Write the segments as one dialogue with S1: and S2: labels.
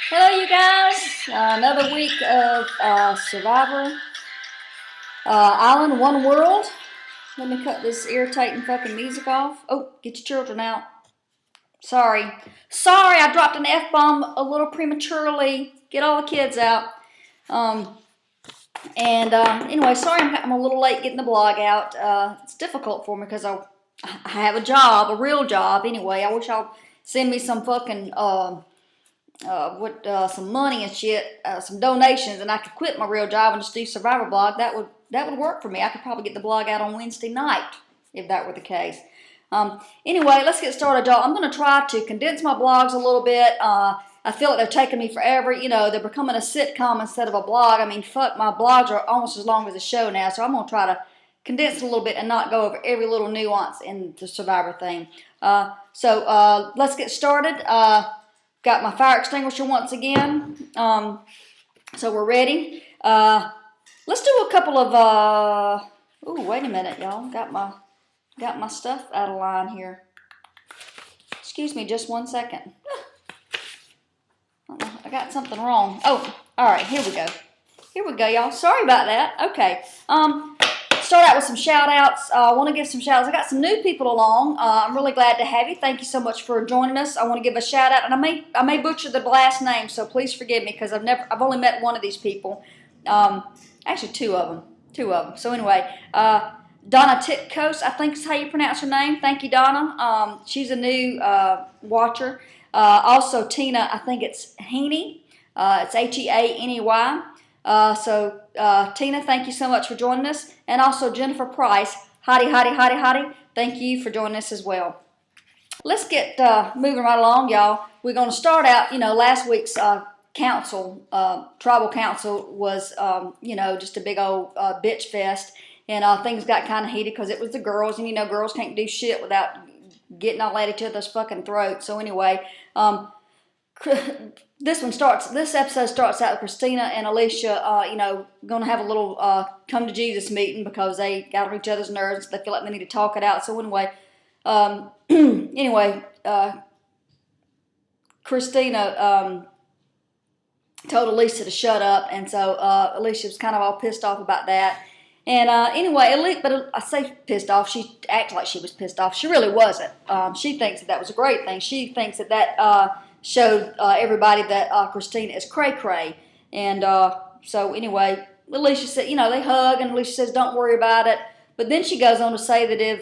S1: Hello, you guys. Another week of Survivor Island, One World. Let me cut this irritating fucking music off. Oh, get your children out. Sorry. Sorry, I dropped an F-bomb a little prematurely. Get all the kids out. Um, anyway, sorry I'm a little late getting the blog out. It's difficult for me because I have a job, a real job. Anyway, I wish y'all send me some fucking some money and shit, some donations, and I could quit my real job and just do Survivor blog. That would work for me. I could probably get the blog out on Wednesday night if that were the case. Anyway, let's get started, y'all. I'm going to try to condense my blogs a little bit. I feel like they're taking me forever. You know, they're becoming a sitcom instead of a blog. I mean, fuck, my blogs are almost as long as a show now, so I'm going to try to condense it a little bit and not go over every little nuance in the Survivor thing. So let's get started. Got my fire extinguisher once again. So we're ready. Let's do a couple of ooh, wait a minute, y'all. Got my stuff out of line here. Excuse me just one second. I got something wrong. Oh, all right, here we go. Here we go, y'all. Sorry about that. Okay. Start out with some shout outs. I want to give some shout outs. I got some new people along. I'm really glad to have you. Thank you so much for joining us. I want to give a shout out, and I may butcher the last name, so please forgive me because I've only met one of these people. Actually two of them. So anyway, Donna Titkos, I think is how you pronounce her name. Thank you, Donna. She's a new watcher. Also Tina, I think it's Heaney. It's Heaney. So Tina, thank you so much for joining us. And also Jennifer Price, hottie. Thank you for joining us as well. Let's get moving right along, y'all. We're going to start out, last week's tribal council was, just a big old bitch fest. And things got kind of heated because it was the girls. And, girls can't do shit without getting all at each other's fucking throats. So anyway, this episode starts out with Christina and Alicia, going to have a little come to Jesus meeting because they got on each other's nerves. They feel like they need to talk it out. So anyway, Christina told Alicia to shut up, and so Alicia was kind of all pissed off about that. And but I say pissed off. She acts like she was pissed off. She really wasn't. She thinks that was a great thing. She thinks that showed everybody that Christina is cray-cray. And so anyway, Alicia said, they hug, and Alicia says, don't worry about it. But then she goes on to say that if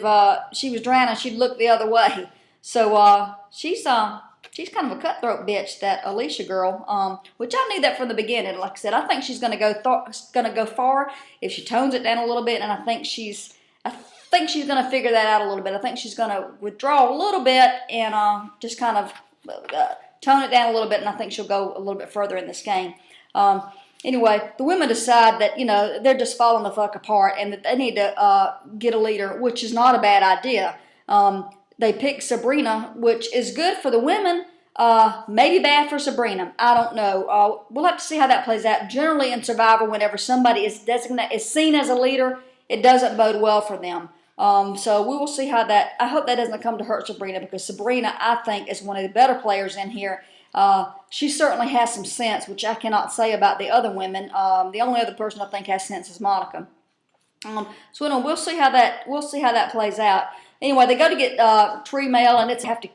S1: she was drowning, she'd look the other way. So she's kind of a cutthroat bitch, that Alicia girl, which I knew that from the beginning. Like I said, I think she's going to go far if she tones it down a little bit, and I think she's going to figure that out a little bit. I think she's going to withdraw a little bit and just kind of tone it down a little bit, and I think she'll go a little bit further in this game. Anyway, the women decide that, they're just falling the fuck apart and that they need to get a leader, which is not a bad idea. They pick Sabrina, which is good for the women, maybe bad for Sabrina. I don't know. We'll have to see how that plays out. Generally in Survivor, whenever somebody is seen as a leader, it doesn't bode well for them. So we will see how that. I hope that doesn't come to hurt Sabrina, because Sabrina, I think, is one of the better players in here. She certainly has some sense, which I cannot say about the other women. The only other person I think has sense is Monica. So we'll see how that plays out. Anyway, they go to get tree mail, and it's have to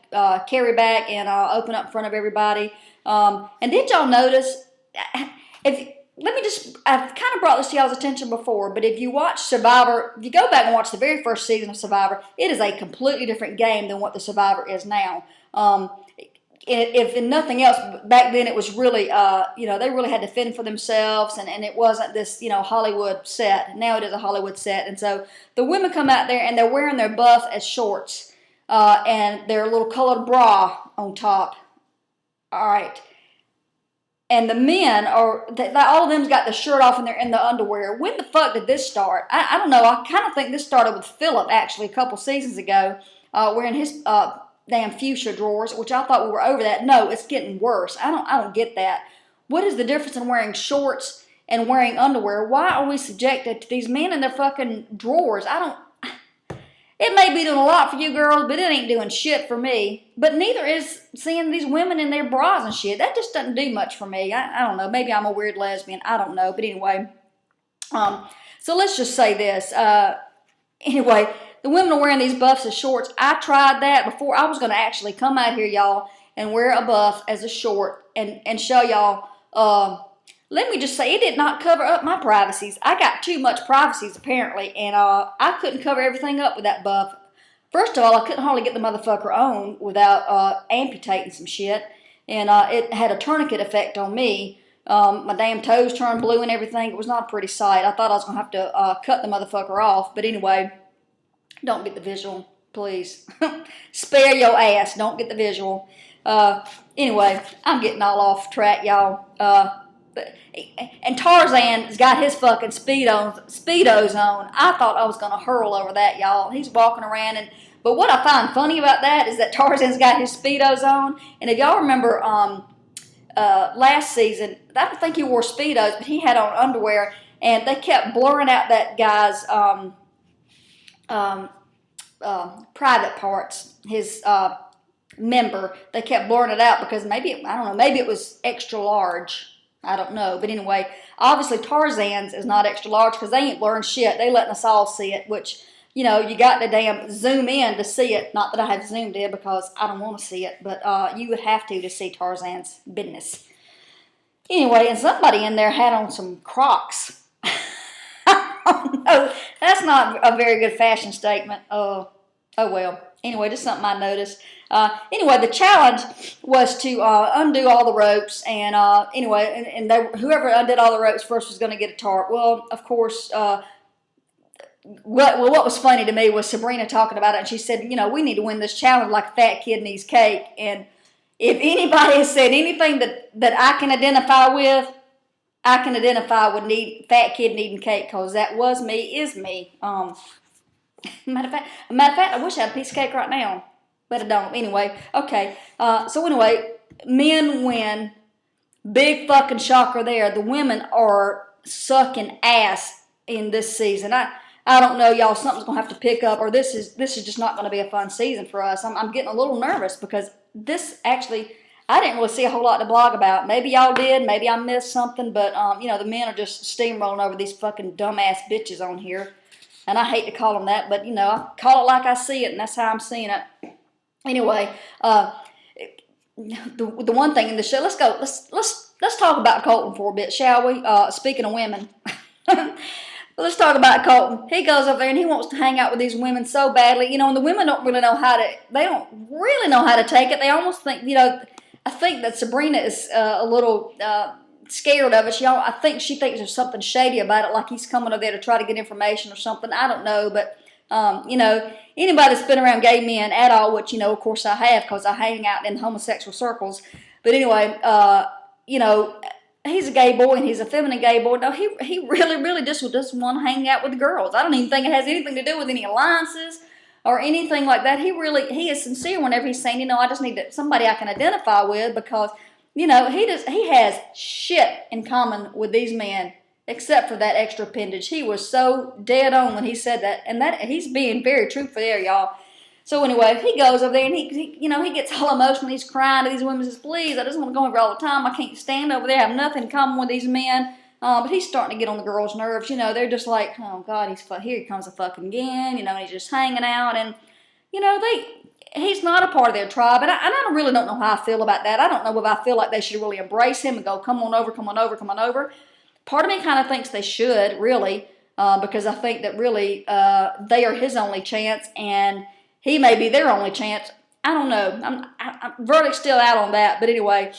S1: carry back and open up in front of everybody. And did y'all notice? I've kind of brought this to y'all's attention before, but if you watch Survivor, if you go back and watch the very first season of Survivor, it is a completely different game than what the Survivor is now. If in nothing else, back then it was really, they really had to fend for themselves, and it wasn't this, Hollywood set. Now it is a Hollywood set, and so the women come out there and they're wearing their buff as shorts, and their little colored bra on top. All right. And the men all of them's got the shirt off and they're in the underwear. When the fuck did this start? I don't know. I kind of think this started with Philip, actually, a couple seasons ago, wearing his damn fuchsia drawers, which I thought we were over that. No, it's getting worse. I don't get that. What is the difference in wearing shorts and wearing underwear? Why are we subjected to these men in their fucking drawers? it may be doing a lot for you girls, but it ain't doing shit for me. But neither is seeing these women in their bras and shit. That just doesn't do much for me. I don't know. Maybe I'm a weird lesbian. I don't know. But anyway, so let's just say this. Anyway, the women are wearing these buffs as shorts. I tried that before. I was going to actually come out here, y'all, and wear a buff as a short and show y'all. Let me just say, it did not cover up my privacies. I got too much privacies, apparently, and I couldn't cover everything up with that buff. First of all, I couldn't hardly get the motherfucker on without amputating some shit, and it had a tourniquet effect on me. My damn toes turned blue and everything. It was not a pretty sight. I thought I was going to have to cut the motherfucker off, but anyway, don't get the visual, please. Spare your ass. Don't get the visual. Anyway, I'm getting all off track, y'all. And Tarzan's got his fucking Speedos on. I thought I was going to hurl over that, y'all. He's walking around. But what I find funny about that is that Tarzan's got his Speedos on. And if y'all remember last season, I don't think he wore Speedos, but he had on underwear. And they kept blurring out that guy's private parts, his member. They kept blurring it out because maybe, I don't know, maybe it was extra large. I don't know. But anyway, obviously Tarzan's is not extra large because they ain't blurring shit. They letting us all see it, which, you know, you got to damn zoom in to see it. Not that I have zoomed in because I don't want to see it, but you would have to see Tarzan's business. Anyway, and somebody in there had on some Crocs. No, that's not a very good fashion statement. Oh well. Anyway, just something I noticed. Anyway, the challenge was to undo all the ropes, and anyway, and whoever undid all the ropes first was going to get a tarp. Well, of course, what was funny to me was Sabrina talking about it, and she said, you know, we need to win this challenge like a fat kid needs cake. And if anybody has said anything that I can identify with, I can identify with fat kid needing cake, because that was me, is me. Matter of fact, I wish I had a piece of cake right now, but I don't. Anyway, okay. So anyway, men win. Big fucking shocker there. The women are sucking ass in this season. I don't know, y'all. Something's gonna have to pick up, or this is just not gonna be a fun season for us. I'm getting a little nervous because this actually, I didn't really see a whole lot to blog about. Maybe y'all did. Maybe I missed something. But you know, the men are just steamrolling over these fucking dumbass bitches on here. And I hate to call them that, but, you know, I call it like I see it, and that's how I'm seeing it. Anyway, the one thing in the show, let's talk about Colton for a bit, shall we? Speaking of women, let's talk about Colton. He goes up there and he wants to hang out with these women so badly, you know, and the women don't really know how to take it. They almost think, you know, I think that Sabrina is a little scared of it. I think she thinks there's something shady about it, like he's coming over there to try to get information or something. I don't know, but you know, anybody that's been around gay men at all, which, you know, of course I have, because I hang out in homosexual circles. But anyway, you know, he's a gay boy and he's a feminine gay boy. No, he really just want to hang out with the girls. I don't even think it has anything to do with any alliances or anything like that. He is sincere whenever he's saying, you know, I just need somebody I can identify with, because, you know, he has shit in common with these men, except for that extra appendage. He was so dead on when he said that, and that he's being very truthful there, y'all. So anyway, he goes over there and he you know, he gets all emotional. He's crying to these women. Says, "Please, I just want to go over all the time. I can't stand over there. I have nothing in common with these men." But he's starting to get on the girls' nerves. You know, they're just like, "Oh God, here he comes a fucking again." You know, and he's just hanging out, and you know, he's not a part of their tribe, and I really don't know how I feel about that. I don't know if I feel like they should really embrace him and go, come on over, come on over, come on over. Part of me kind of thinks they should, really, because I think that really they are his only chance, and he may be their only chance. I don't know. Verdict's still out on that, but anyway.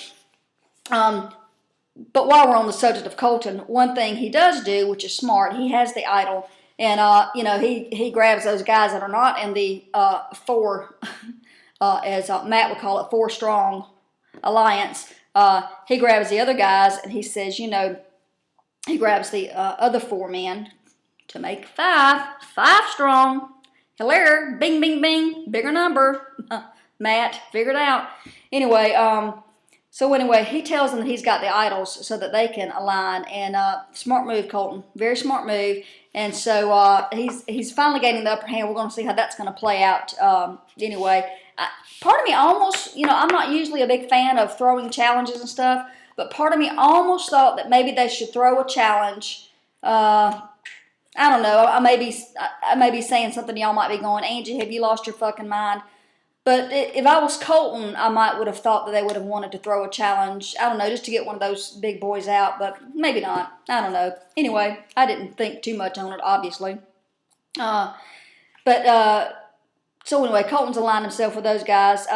S1: But while we're on the subject of Colton, one thing he does do, which is smart, he has the idol. And, you know, he grabs those guys that are not in the four, as Matt would call it, 4 strong alliance. He grabs the other guys and he says, you know, he grabs the other 4 men to make 5 strong. Hello, bing, bing, bing, bigger number. Matt, figure it out. Anyway, so anyway, he tells them that he's got the idols so that they can align. And smart move, Colton. Very smart move. And so he's finally gaining the upper hand. We're going to see how that's going to play out. Anyway, part of me almost, I'm not usually a big fan of throwing challenges and stuff, but part of me almost thought that maybe they should throw a challenge. I don't know. I may be saying something y'all might be going, Angie, have you lost your fucking mind? But if I was Colton, I would have thought that they would have wanted to throw a challenge. I don't know, just to get one of those big boys out, but maybe not. I don't know. Anyway, I didn't think too much on it, obviously. So anyway, Colton's aligned himself with those guys.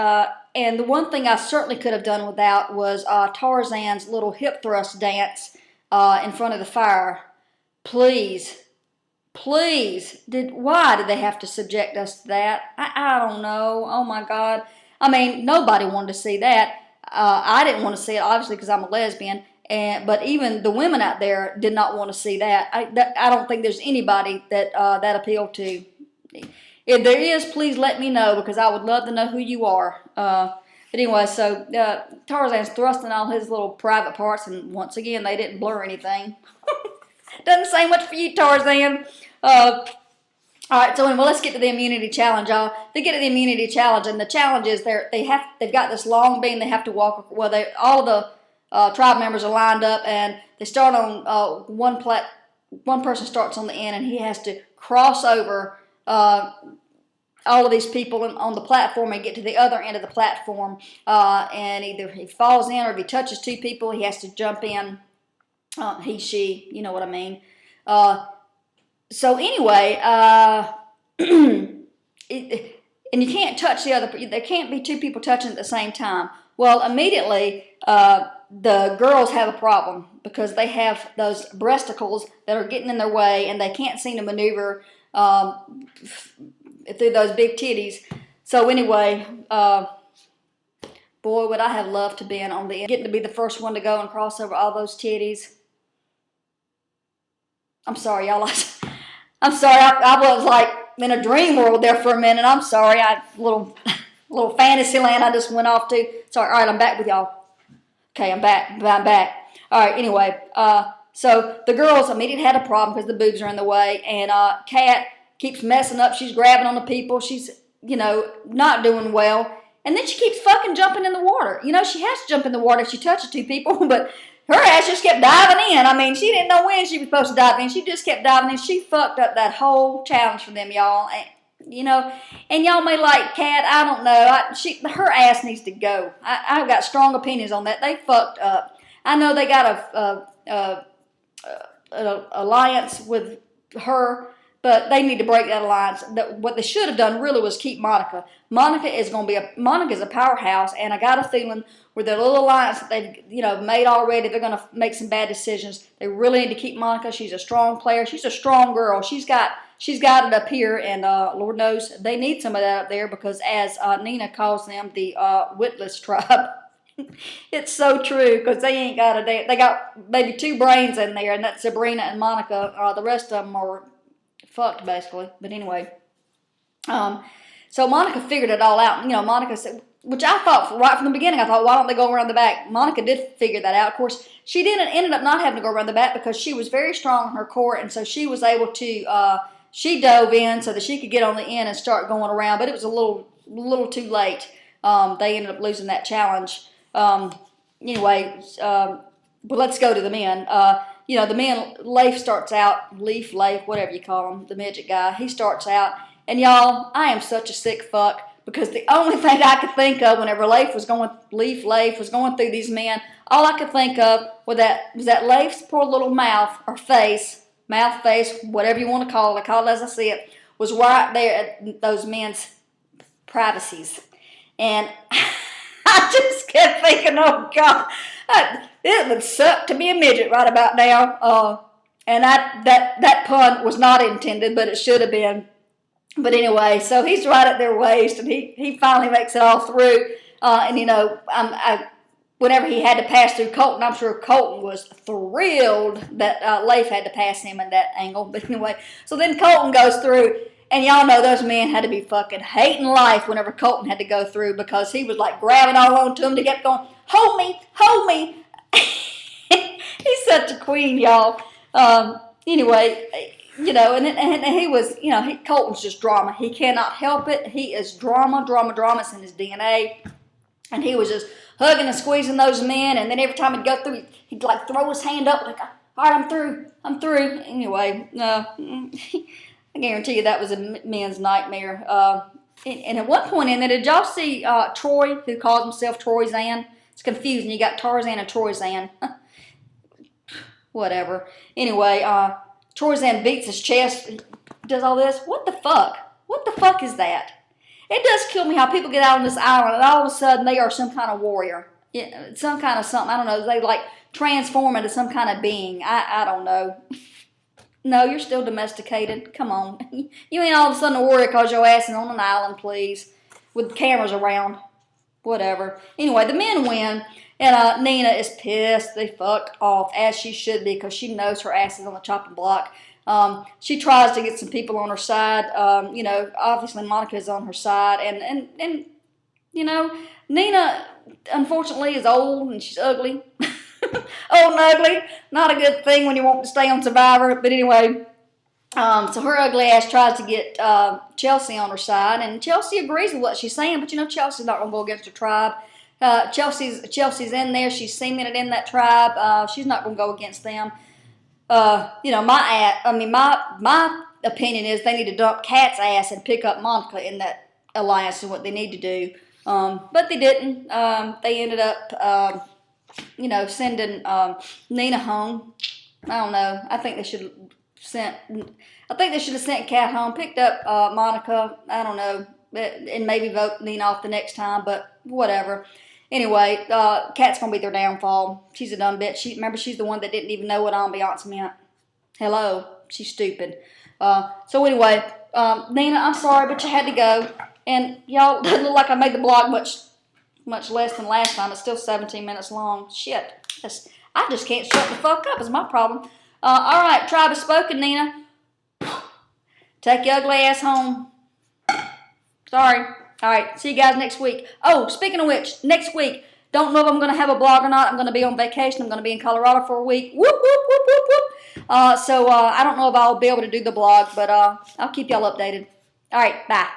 S1: And the one thing I certainly could have done without was Tarzan's little hip thrust dance in front of the fire. Please, why did they have to subject us to that? I don't know. Oh my God. I mean, nobody wanted to see that. I didn't want to see it, obviously, because I'm a lesbian. But even the women out there did not want to see that. I don't think there's anybody that that appealed to. If there is, please let me know, because I would love to know who you are. But anyway, so Tarzan's thrusting all his little private parts, and once again, they didn't blur anything. Doesn't say much for you, Tarzan. All right, so anyway, let's get to the immunity challenge, y'all. They get to the immunity challenge, and the challenge is they've got this long beam they have to walk. Well, all of the tribe members are lined up, and they start on one person starts on the end, and he has to cross over all of these people on the platform and get to the other end of the platform. And either he falls in, or if he touches two people, he has to jump in. He, she, you know what I mean. So anyway, and you can't touch the other. There can't be two people touching at the same time. Well, immediately the girls have a problem, because they have those breasticles that are getting in their way, and they can't seem to maneuver through those big titties. So anyway, boy, would I have loved to be getting to be the first one to go and cross over all those titties. I'm sorry, y'all. I'm sorry. I was like in a dream world there for a minute. I'm sorry. Little fantasy land I just went off to. Sorry. All right, I'm back with y'all. Okay, I'm back. All right. Anyway, so the girls immediately had a problem because the boobs are in the way, and Kat keeps messing up. She's grabbing on the people. She's not doing well, and then she keeps fucking jumping in the water. She has to jump in the water if she touches two people, but her ass just kept diving in. I mean, she didn't know when she was supposed to dive in. She just kept diving in. She fucked up that whole challenge for them, y'all. And y'all may like Kat. I don't know. Her ass needs to go. I've got strong opinions on that. They fucked up. I know they got an alliance with her, but they need to break that alliance. What they should have done really was keep Monica. Monica's a powerhouse, and I got a feeling with their little alliance that they've made already, they're going to make some bad decisions. They really need to keep Monica. She's a strong player. She's a strong girl. She's got it up here, and Lord knows they need some of that up there, because as Nina calls them, the witless tribe. It's so true, because they ain't got they got maybe two brains in there, and that's Sabrina and Monica. The rest of them are fucked, basically. But anyway, so Monica figured it all out. Monica said, which I thought right from the beginning, I thought, why don't they go around the back? Monica did figure that out. Of course, she ended up not having to go around the back, because she was very strong in her core, and so she was able to, she dove in so that she could get on the end and start going around, but it was a little too late. They ended up losing that challenge. Anyway, but let's go to the men. The men, Leif starts out, Leif, whatever you call him, the midget guy, he starts out, and y'all, I am such a sick fuck, because the only thing I could think of whenever Leif was going through these men, all I could think of was that Leif's poor little mouth face, whatever you want to call it as I see it, was right there at those men's privacies. And I just kept thinking, oh God, it would suck to be a midget right about now. And that pun was not intended, but it should have been. But anyway, so he's right at their waist, and he finally makes it all through. Whenever he had to pass through Colton, I'm sure Colton was thrilled that Leif had to pass him in that angle. But anyway, so then Colton goes through, and y'all know those men had to be fucking hating life whenever Colton had to go through, because he was like grabbing all onto him. They kept going, hold me. He's such a queen, y'all. Anyway, and he was, Colton's just drama. He cannot help it. He is drama, drama, drama. It's in his DNA. And he was just hugging and squeezing those men. And then every time he'd go through, he'd like throw his hand up like, all right, I'm through. Anyway, I guarantee you that was a men's nightmare. And at one point in there, did y'all see Troy, who calls himself Troy Zan? It's confusing. You got Tarzan and Troy Zan. Whatever. Anyway, Troy Zan beats his chest, does all this. What the fuck? What the fuck is that? It does kill me how people get out on this island and all of a sudden they are some kind of warrior. Yeah, some kind of something. I don't know. They like transform into some kind of being. I don't know. No, you're still domesticated. Come on. You ain't all of a sudden a warrior because your ass is on an island, please. With cameras around. Whatever. Anyway, the men win. And Nina is pissed the fuck off, as she should be, because she knows her ass is on the chopping block. She tries to get some people on her side. Obviously Monica is on her side. And Nina, unfortunately, is old and she's ugly. Old and ugly. Not a good thing when you want to stay on Survivor. But anyway, so her ugly ass tries to get Chelsea on her side. And Chelsea agrees with what she's saying. But, Chelsea's not going to go against her tribe. Chelsea's in there. She's cemented in that tribe. She's not going to go against them. My opinion is they need to dump Kat's ass and pick up Monica in that alliance and what they need to do. But they didn't. They ended up, sending Nina home. I don't know. I think they should have sent Kat home, picked up Monica. I don't know, and maybe vote Nina off the next time. But whatever. Anyway, Kat's gonna be their downfall. She's a dumb bitch. Remember, she's the one that didn't even know what ambiance meant. Hello, she's stupid. So anyway, Nina, I'm sorry, but you had to go. And y'all, doesn't look like I made the blog much less than last time. It's still 17 minutes long. Shit, I just can't shut the fuck up. Is my problem. All right, tribe has spoken, Nina. Take your ugly ass home. Sorry. All right, see you guys next week. Oh, speaking of which, next week, don't know if I'm going to have a blog or not. I'm going to be on vacation. I'm going to be in Colorado for a week. Whoop, whoop, whoop, whoop, whoop. So I don't know if I'll be able to do the blog, but I'll keep y'all updated. All right, bye.